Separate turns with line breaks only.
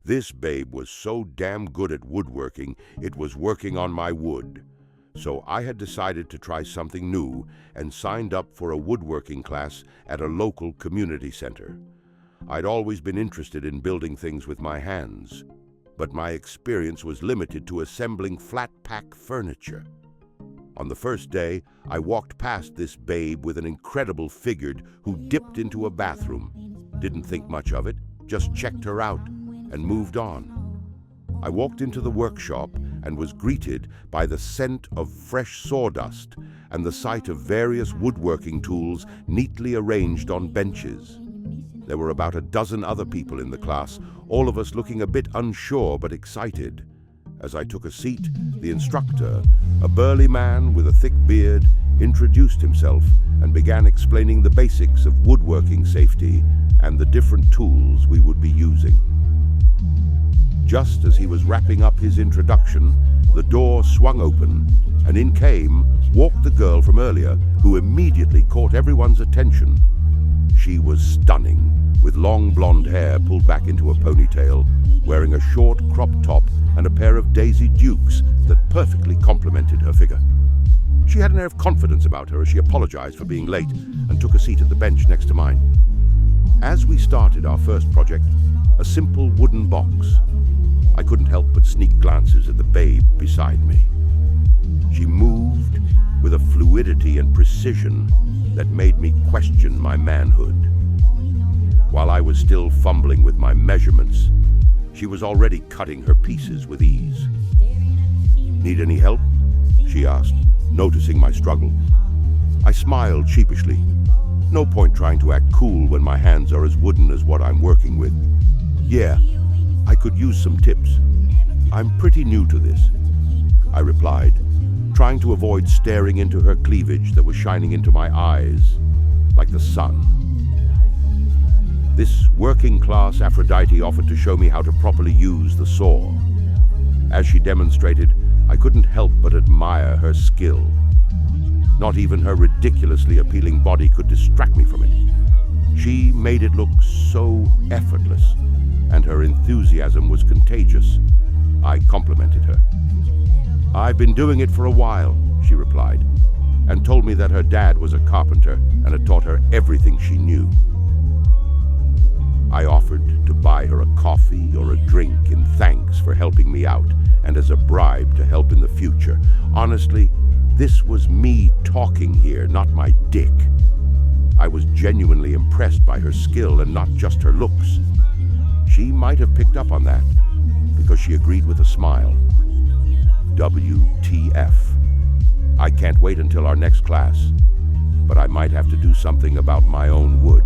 This babe was so damn good at woodworking, it was working on my wood. So I had decided to try something new and signed up for a woodworking class at a local community center. I'd always been interested in building things with my hands, but my experience was limited to assembling flat-pack furniture. On the first day, I walked past this babe with an incredible figure who dipped into a bathroom. Didn't think much of it, just checked her out and moved on. I walked into the workshop and was greeted by the scent of fresh sawdust and the sight of various woodworking tools neatly arranged on benches. There were about a dozen other people in the class, all of us looking a bit unsure but excited. As I took a seat, the instructor, a burly man with a thick beard, introduced himself and began explaining the basics of woodworking safety and the different tools we would be using. Just as he was wrapping up his introduction, the door swung open, and in walked the girl from earlier, who immediately caught everyone's attention. She was stunning, with long blonde hair pulled back into a ponytail, wearing a short crop top and a pair of Daisy Dukes that perfectly complemented her figure. She had an air of confidence about her as she apologized for being late and took a seat at the bench next to mine. As we started our first project, a simple wooden box, I couldn't help but sneak glances at the babe beside me. She moved with a fluidity and precision that made me question my manhood. While I was still fumbling with my measurements, she was already cutting her pieces with ease. "Need any help?" she asked, noticing my struggle. I smiled sheepishly. No point trying to act cool when my hands are as wooden as what I'm working with. "Yeah, I could use some tips. I'm pretty new to this," I replied, trying to avoid staring into her cleavage that was shining into my eyes like the sun. This working-class Aphrodite offered to show me how to properly use the saw. As she demonstrated, I couldn't help but admire her skill. Not even her ridiculously appealing body could distract me from it. She made it look so effortless, and her enthusiasm was contagious. I complimented her. "I've been doing it for a while," she replied, and told me that her dad was a carpenter and had taught her everything she knew. I offered to buy her a coffee or a drink in thanks for helping me out and as a bribe to help in the future. Honestly, this was me talking here, not my dick. I was genuinely impressed by her skill and not just her looks. She might have picked up on that because she agreed with a smile. WTF. I can't wait until our next class, but I might have to do something about my own wood.